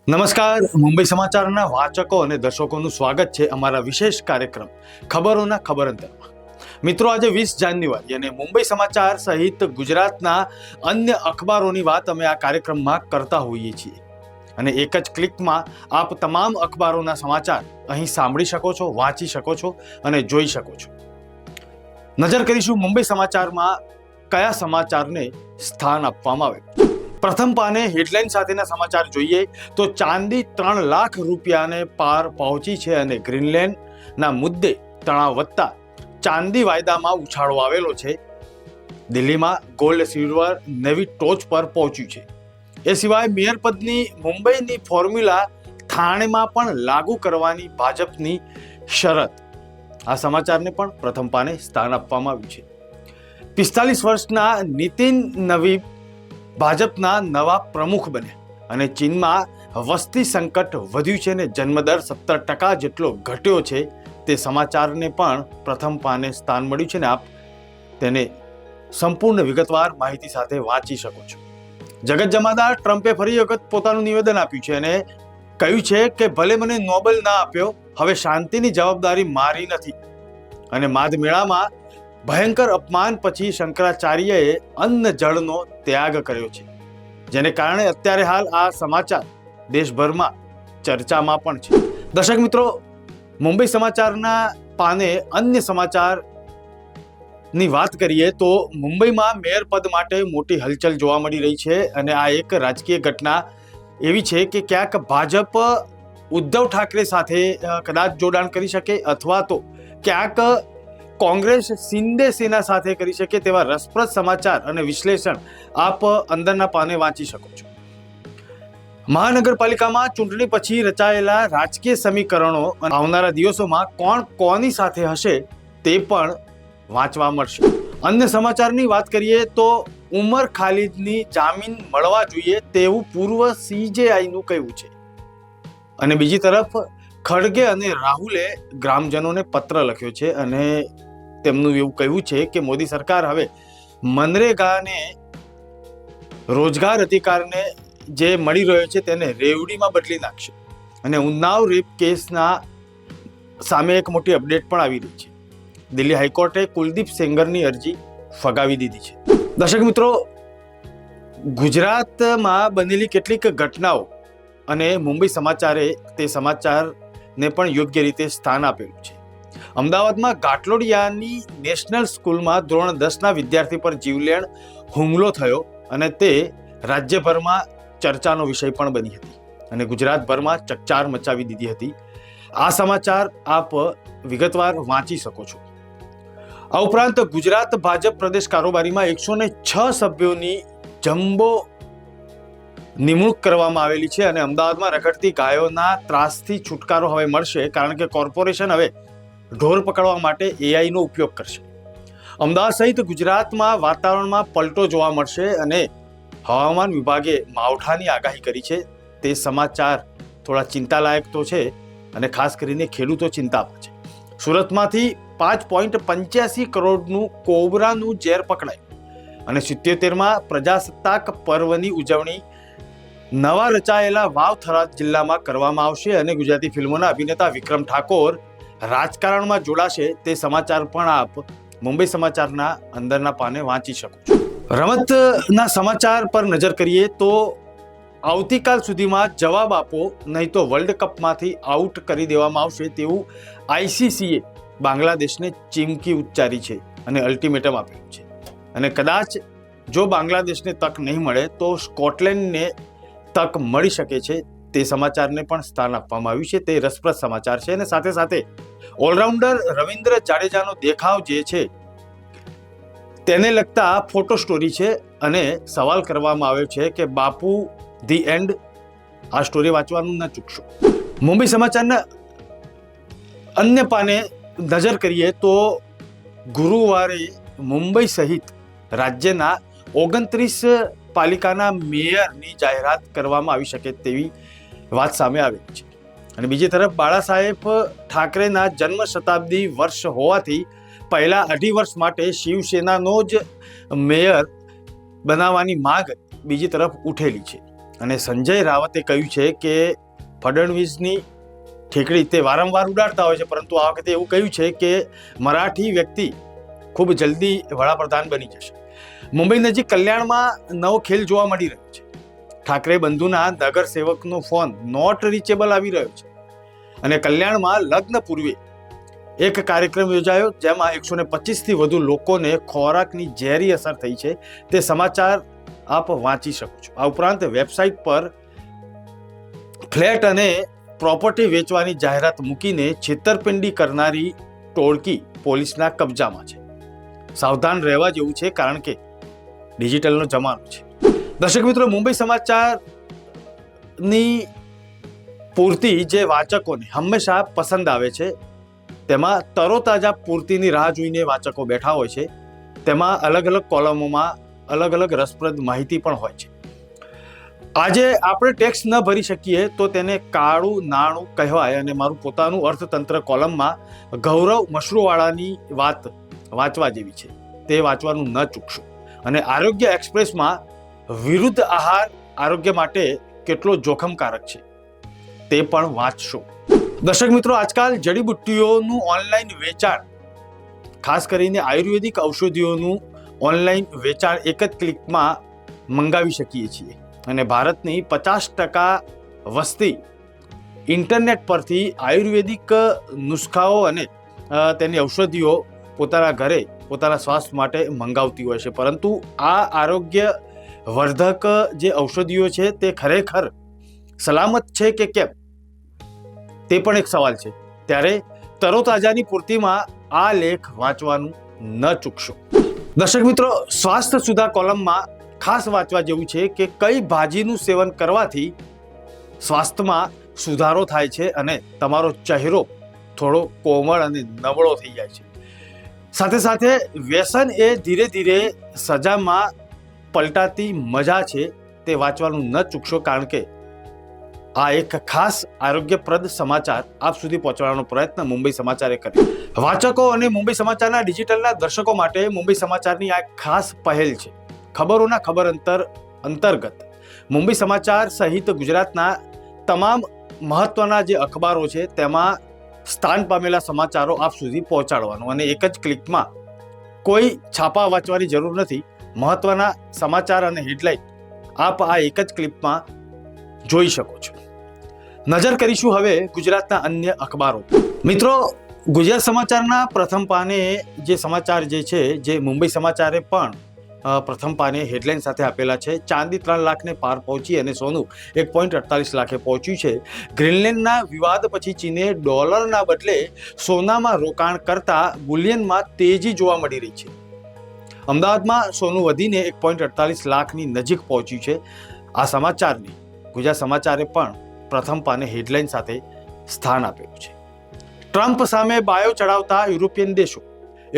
નમસ્કાર. મુંબઈ સમાચારના વાચકો અને દર્શકોનું સ્વાગત છે અમારા વિશેષ કાર્યક્રમ ખબરોના ખબર અંતરમાં. મિત્રો, આજે 20 જાન્યુઆરી અને મુંબઈ સમાચાર સહિત ગુજરાતના અન્ય અખબારોની વાત અમે આ કાર્યક્રમમાં કરતા હોઈએ છીએ અને એક જ ક્લિકમાં આપ તમામ અખબારોના સમાચાર અહીં સાંભળી શકો છો, વાંચી શકો છો અને જોઈ શકો છો. નજર કરીશું મુંબઈ સમાચારમાં કયા સમાચારને સ્થાન આપવામાં આવે. પ્રથમ પાને હેડલાઇન સાથેના સમાચાર જોઈએ તો ચાંદી 3 લાખ રૂપિયાને પાર પહોંચી છે અને ગ્રીનલેન્ડના મુદ્દે તણાવ વધતા ચાંદી વાયદામાં ઉછાળો આવેલો છે. દિલ્હીમાં ગોલ્ડ સિલ્વર નવી ટોચ પર પહોંચ્યું છે. એ સિવાય મેયર પદની મુંબઈની ફોર્મ્યુલા થાણેમાં પણ લાગુ કરવાની ભાજપની શરત. આ સમાચારને પણ પ્રથમ પાને સ્થાન આપવામાં આવ્યું છે. 45 વર્ષના નીતિન નવીબ ભાજપના નવા પ્રમુખ બન્યા અને ચીનમાં વસ્તી સંકટ વધ્યું છે અને જન્મદર 17% જેટલો ઘટ્યો છે. તે સમાચારને પણ પ્રથમ પાને સ્થાન મળ્યું છે ને આપ તેને સંપૂર્ણ વિગતવાર માહિતી સાથે વાંચી શકો છો. જગત જમાદાર ટ્રમ્પે ફરી વખત પોતાનું નિવેદન આપ્યું છે અને કહ્યું છે કે ભલે મને નોબેલ ના આપ્યો, હવે શાંતિની જવાબદારી મારી નથી. અને માધ મેળામાં ભયંકર અપમાન પછી શંકરાચાર્યએ અન્ન જળનો ત્યાગ કર્યો છે, જેને કારણે અત્યારે હાલ આ સમાચાર દેશભરમાં ચર્ચામાં પણ છે. દર્શક મિત્રો, મુંબઈ સમાચારના પાને અન્ય સમાચારની વાત કરીએ તો મુંબઈમાં મેયર પદ માટે મોટી હલચલ જોવા મળી રહી છે અને આ એક રાજકીય ઘટના એવી છે કે ક્યાંક ભાજપ ઉદ્ધવ ઠાકરે સાથે કદાચ જોડાણ કરી શકે અથવા તો ક્યાંક કોંગ્રેસ શિંદે સેના સાથે કરી શકે તેવા રસપ્રદ સમાચાર અને વિશ્લેષણ આપ અંદરના પાને વાંચી શકો છો. મહાનગરપાલિકામાં ચૂંટણી પછી રચાયેલા રાજકીય સમીકરણો આવનારા દિવસોમાં કોણ કોની સાથે હશે તે પણ વાંચવા મળશે. અન્ય સમાચારની વાત કરીએ તો ઉમર ખાલિદની જામીન મળવા જોઈએ તેવું પૂર્વ CJIનું કહેવું છે અને બીજી તરફ ખડગે અને રાહુલે ગ્રામજનોને પત્ર લખ્યો છે અને તેમનું એવું કહેવું છે કે મોદી સરકાર હવે મનરેગાને રોજગાર અધિકારને જે મળી રહ્યો છે તેને રેવડીમાં બદલી નાખશે. અને ઉન્નાવ રેપ કેસના સામે એક મોટી અપડેટ પણ આવી રહી છે. દિલ્હી હાઈકોર્ટે કુલદીપ સેંગરની અરજી ફગાવી દીધી છે. દર્શક મિત્રો, ગુજરાતમાં બનેલી કેટલીક ઘટનાઓ અને મુંબઈ સમાચારે તે સમાચારને પણ યોગ્ય રીતે સ્થાન આપેલું છે. અમદાવાદમાં ઘાટલોડિયાની નેશનલ સ્કૂલમાં ધોરણ 10ના વિદ્યાર્થી પર જીવલેણ હુમલો થયો અને તે રાજ્યભરમાં ચર્ચાનો વિષય પણ બની હતી અને ગુજરાતભરમાં ચકચાર મચાવી દીધી હતી. આ સમાચાર આપ વિગતવાર વાંચી શકો છો. આ ઉપરાંત ગુજરાત ભાજપ પ્રદેશ કારોબારીમાં 106 સભ્યોની જમ્બો નિમણૂક કરવામાં આવેલી છે અને અમદાવાદમાં રખડતી ગાયોના ત્રાસથી છુટકારો હવે મળશે, કારણ કે કોર્પોરેશન હવે ઢોર પકડવા માટે AI નો ઉપયોગ કરશે. અમદાવાદ સહિત ગુજરાતમાં વાતાવરણમાં પલટો જોવા મળશે અને હવામાન વિભાગે માવઠાની આગાહી કરી છે. તે સમાચાર થોડા ચિંતાલાયક તો છે અને ખાસ કરીને ખેડૂતો ચિંતામાં છે. સુરતમાંથી 5.85 કરોડનું કોબરાનું ઝેર પકડાયું અને 77માં પ્રજાસત્તાક પર્વની ઉજવણી નવા રચાયેલા વાવ થરાદ જિલ્લામાં કરવામાં આવશે અને ગુજરાતી ફિલ્મોના અભિનેતા વિક્રમ ઠાકોર રાજકારણમાં જોડાશે. તે સમાચાર પણ આપ મુંબઈ સમાચારના અંદરના પાને વાંચી શકો છો. રમતના સમાચાર પર નજર કરીએ તો આવતીકાલ સુધીમાં જવાબ આપો, નહીં તો વર્લ્ડ કપમાંથી આઉટ કરી દેવામાં આવશે તેવું ICCએ બાંગ્લાદેશને ચીમકી ઉચ્ચારી છે અને અલ્ટિમેટમ આપ્યું છે. અને કદાચ જો બાંગ્લાદેશને તક નહીં મળે તો સ્કોટલેન્ડને તક મળી શકે છે. તે સમાચારને પણ સ્થાન આપવામાં આવ્યું છે. તે રસપ્રદ સમાચાર છે અને સાથે સાથે ઓલરાઉન્ડર રવિન્દ્ર જાડેજાનો દેખાવ જે છે તેને લગતા ફોટો સ્ટોરી છે અને સવાલ કરવામાં આવ્યો છે કે બાપુ ધી એન્ડ. આ સ્ટોરી વાંચવાનું ન ચૂકશો. મુંબઈ સમાચારના અન્ય પાને નજર કરીએ તો ગુરુવારે મુંબઈ સહિત રાજ્યના 29 પાલિકાના મેયરની જાહેરાત કરવામાં આવી શકે તેવી વાત સામે આવી છે. અને બીજી તરફ બાળાસાહેબ ઠાકરેના જન્મ શતાબ્દી વર્ષ હોવાથી પહેલા 2.5 વર્ષ માટે શિવસેનાનો જ મેયર બનાવવાની માંગ બીજી તરફ ઉઠેલી છે. અને સંજય રાવતે કહ્યું છે કે ફડણવીસની ઠેકડી તે વારંવાર ઉડાડતા હોય છે, પરંતુ આ વખતે એવું કહ્યું છે કે મરાઠી વ્યક્તિ ખૂબ જલ્દી વડાપ્રધાન બની જશે. મુંબઈ નજીક કલ્યાણમાં નવો ખેલ જોવા મળી રહ્યો છે. ઠાકરે બંધુના નગર સેવકનો ફોન નોટ રીચેબલ આવી રહ્યો છે અને કલ્યાણમાં લગ્ન પૂર્વે એક કાર્યક્રમ યોજાયો જેમાં 125થી વધુ લોકોને ખોરાકની ઝેરી અસર થઈ છે. તે સમાચાર આપ વાંચી શકો છો. આ ઉપરાંત વેબસાઇટ પર ફ્લેટ અને પ્રોપર્ટી વેચવાની જાહેરાત મૂકીને છેતરપિંડી કરનારી ટોળકી પોલીસના કબજામાં છે. સાવધાન રહેવા જેવું છે, કારણ કે ડિજિટલનો જમાનો છે. દર્શક મિત્રો, મુંબઈ સમાચારની પૂર્તિ જે વાચકોને હંમેશા પસંદ આવે છે, તેમાં તરોતાજા પૂર્તિની રાહ જોઈને વાચકો બેઠા હોય છે. તેમાં અલગ અલગ કોલમોમાં અલગ અલગ રસપ્રદ માહિતી પણ હોય છે. આજે આપણે ટેક્સ ન ભરી શકીએ તો તેને કાળું નાણું કહેવાય અને મારું પોતાનું અર્થતંત્ર કોલમમાં ગૌરવ મશરૂવાળાની વાત વાંચવા જેવી છે. તે વાંચવાનું ન ચૂકશો. અને આરોગ્ય એક્સપ્રેસમાં વિરુદ્ધ આહાર આરોગ્ય માટે કેટલો જોખમકારક છે તે પણ વાંચશો. દર્શક મિત્રો, આજકાલ જડીબુટ્ટીઓનું ઓનલાઈન વેચાણ, ખાસ કરીને આયુર્વેદિક ઔષધિઓનું ઓનલાઈન વેચાણ એક જ ક્લિકમાં મંગાવી શકીએ છીએ અને ભારતની 50% વસ્તી ઇન્ટરનેટ પરથી આયુર્વેદિક નુસ્ખાઓ અને તેની ઔષધિઓ પોતાના ઘરે પોતાના સ્વાસ્થ્ય માટે મંગાવતી હોય છે. પરંતુ આ આરોગ્ય વર્ધક જે ઔષધિઓ છે તે ખરેખર સલામત છે કે કેમ, તે પણ એક સવાલ છે. ત્યારે તરોતાજાની પૂર્તિમાં આ લેખ વાંચવાનું ન ચૂકશો. દર્શક મિત્રો, સ્વાસ્થ્ય સુધા કોલમમાં ખાસ વાંચવા જેવું છે કે કઈ ભાજીનું સેવન કરવાથી સ્વાસ્થ્યમાં સુધારો થાય છે અને તમારો ચહેરો થોડો કોમળ અને નબળો થઈ જાય છે. સાથે સાથે વ્યસન એ ધીરે ધીરે સજામાં પલટાતી મજા છે, તે વાંચવાનું ન ચૂકશો, કારણ કે આ એક ખાસ આરોગ્યપ્રદ સમાચાર આપ સુધી પહોંચાડવાનો પ્રયત્ન મુંબઈ સમાચારે કર્યો. વાચકો અને મુંબઈ સમાચારના ડિજિટલના દર્શકો માટે મુંબઈ સમાચારની આ ખાસ પહેલ છે. ખબરોના ખબર અંતર્ગત મુંબઈ સમાચાર સહિત ગુજરાતના તમામ મહત્વના જે અખબારો છે તેમાં સ્થાન પામેલા સમાચારો આપ સુધી પહોંચાડવાનો, અને એક જ ક્લિકમાં કોઈ છાપા વાંચવાની જરૂર નથી. મહત્વના સમાચાર અને હેડલાઇન આપ આ એક જ ક્લિપમાં જોઈ શકો છો. નજર કરીશું હવે ગુજરાતના અન્ય અખબારો. મિત્રો, ગુજરાત સમાચારના પ્રથમ પાને જે સમાચાર જે છે, જે મુંબઈ સમાચારે પણ પ્રથમ પાને હેડલાઇન સાથે આપેલા છે. ચાંદી 3 લાખને પાર પહોંચી અને સોનું 1.48 લાખે પહોંચ્યું છે. ગ્રીનલેન્ડના વિવાદ પછી ચીને ડોલરના બદલે સોનામાં રોકાણ કરતા બુલિયનમાં તેજી જોવા મળી રહી છે. અમદાવાદમાં સોનું વધીને 1.48 લાખની નજીક પહોંચ્યું છે. આ સમાચારને ગુજરાત સમાચારે પણ પ્રથમ પાને હેડલાઇન સાથે સ્થાન આપેલું છે. ટ્રમ્પ સામે બાયો ચડાવતા યુરોપિયન દેશો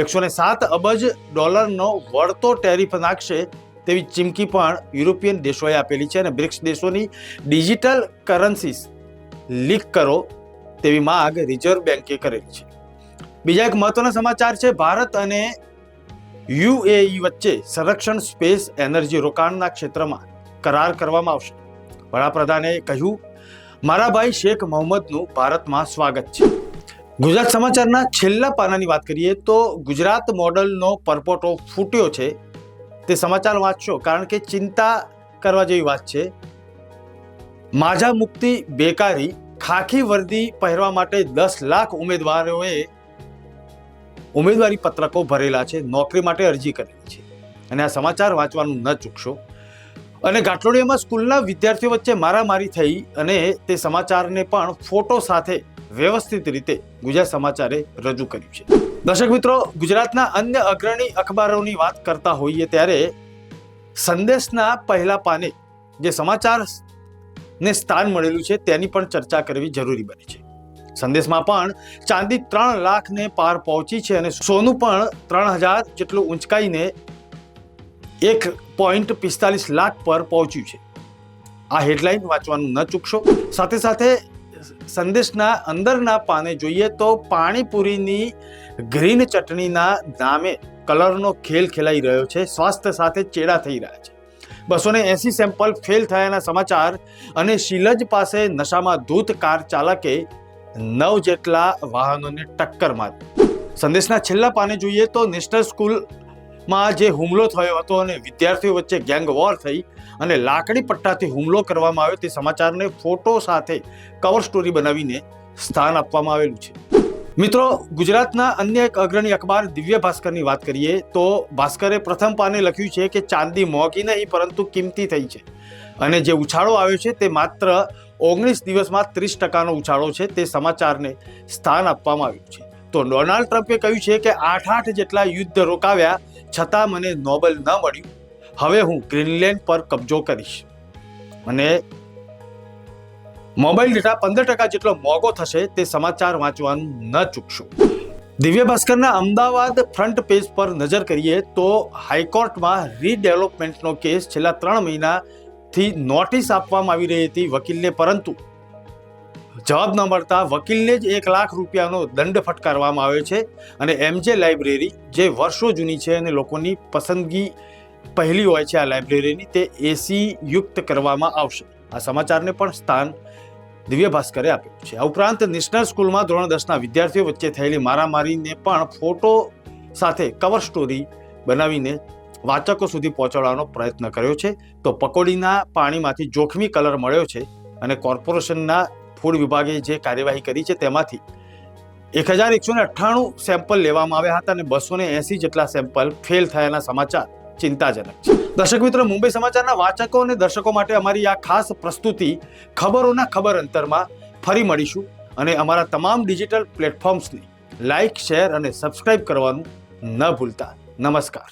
107 અબજ ડોલરનો વળતો ટેરિફ નાખશે તેવી ચીમકી પણ યુરોપિયન દેશોએ આપેલી છે અને બ્રિક્સ દેશોની ડિજિટલ કરન્સીસ લીક કરો તેવી માંગ રિઝર્વ બેન્કે કરેલી છે. બીજા એક મહત્વના સમાચાર છે. ભારત અને યુએઈ વચ્ચે સંરક્ષણ, સ્પેસ, એનર્જી રોકાણના ક્ષેત્રમાં કરાર કરવામાં આવશે. વડાપ્રધાને કહ્યું, મારા ભાઈ શેખ મોહમ્મદનું ભારતમાં સ્વાગત છે. ગુજરાત સમાચારના છેલ્લા પાનાની વાત કરીએ તો ગુજરાત મોડલનો પરપોટો ફૂટ્યો છે. તે સમાચાર વાંચશો, કારણ કે ચિંતા કરવા જેવી વાત છે. માઝા મુક્તિ બેકારી, ખાખી વર્દી પહેરવા માટે 10 લાખ ઉમેદવારોએ ઉમેદવારી પત્રકો ભરેલા છે, નોકરી માટે અરજી કરેલી છે. અને આ સમાચાર વાંચવાનું ન ચૂકશો. અને ઘાટલોડિયામાં સ્કૂલના વિદ્યાર્થીઓ વચ્ચે મારામારી થઈ અને તે સમાચારને પણ ફોટો સાથે વ્યવસ્થિત રીતે ગુજરાત સમાચારે રજૂ કર્યું છે. દર્શક મિત્રો, ગુજરાતના અન્ય અગ્રણી અખબારોની વાત કરતા હોઈએ ત્યારે સંદેશના પહેલા પાને જે સમાચારને સ્થાન મળેલું છે તેની પણ ચર્ચા કરવી જરૂરી બને છે. સંદેશમાં પણ ચાંદી 3 લાખને પાર પહોંચી છે અને સોનું પણ 3000 જેટલું ઊંચકાઈને 1.45 લાખ પર પહોંચ્યું છે. આ હેડલાઇન વાંચવાનું ન ચૂકશો. સાથે સાથે સંદેશના અંદરના પાને જોઈએ તો પાણીપુરીની ગ્રીન ચટણીના નામે કલરનો ખેલ ખેલાઈ રહ્યો છે. સ્વાસ્થ્ય સાથે ચેડા થઈ રહ્યા છે. 280 સેમ્પલ ફેલ થયાના સમાચાર અને શીલજ પાસે નશામાં ધૂત કાર ચાલકે 9 જેટલા વાહનોને ટક્કર મારી. સંદેશના છેલ્લા પાને જોઈએ તો નેશનલ સ્કૂલમાં જે હુમલો થયો હતો અને વિદ્યાર્થીઓ વચ્ચે ગેંગ વોર થઈ અને લાકડી પટ્ટાથી હુમલો કરવામાં આવ્યો તે સમાચારને ફોટો સાથે કવર સ્ટોરી બનાવીને સ્થાન આપવામાં આવેલું છે. મિત્રો, ગુજરાતના અન્ય એક અગ્રણી અખબાર દિવ્ય ભાસ્કરની વાત કરીએ તો ભાસ્કરે પ્રથમ પાને લખ્યું છે કે ચાંદી મોંઘી નહીં પરંતુ કિંમતી થઈ છે અને જે ઉછાળો આવ્યો છે તે માત્ર 19 દિવસમાં 30% ઉછાળો છે. તે સમાચારને સ્થાન આપવામાં આવ્યું છે. તો ડોનાલ્ડ ટ્રમ્પે કહ્યું છે કે 8 જેટલા યુદ્ધ રોકાવ્યા છતાં મને નોબેલ ન મળ્યું. હવે હું ગ્રીનલેન્ડ પર કબજો કરીશ અને મોબાઈલ ડેટા 15% જેટલો મોંઘો થશે. તે સમાચાર વાંચવાનું ન ચૂકશો. દિવ્ય ભાસ્કરના અમદાવાદ ફ્રન્ટ પેજ પર નજર કરીએ તો હાઈકોર્ટમાં રીડેવલપમેન્ટનો કેસ છેલ્લા 3 મહિનાથી નોટિસ આપવામાં આવી રહી હતી વકીલને, પરંતુ જવાબ ન મળતા વકીલને જ 1 લાખ રૂપિયાનો દંડ ફટકારવામાં આવ્યો છે અને એમજે લાઇબ્રેરી જે વર્ષો જૂની છે અને લોકોની પસંદગી પહેલી હોય છે આ લાઇબ્રેરીની, તે એસી યુક્ત કરવામાં આવશે. આ સમાચારને પણ સ્થાન દિવ્ય ભાસ્કરે આપ્યું છે. આ ઉપરાંત નેશનલ સ્કૂલમાં ધોરણ 10ના વિદ્યાર્થીઓ વચ્ચે થયેલી મારામારીને પણ ફોટો સાથે કવર સ્ટોરી બનાવીને વાચકો સુધી પહોંચાડવાનો પ્રયત્ન કર્યો છે. તો પકોડીના પાણીમાંથી જોખમી કલર મળ્યો છે અને કોર્પોરેશનના ફૂડ વિભાગે જે કાર્યવાહી કરી છે તેમાંથી 1198 સેમ્પલ લેવામાં આવ્યા હતા અને 280 જેટલા સેમ્પલ ફેલ થયાના સમાચાર ચિંતાજનક છે. દર્શક મિત્રો, મુંબઈ સમાચારના વાચકો અને દર્શકો માટે અમારી આ ખાસ પ્રસ્તુતિ ખબરોના ખબર અંતરમાં ફરી મળીશું અને અમારા તમામ ડિજિટલ પ્લેટફોર્મ્સને લાઇક, શેર અને સબસ્ક્રાઇબ કરવાનું ન ભૂલતા. નમસ્કાર.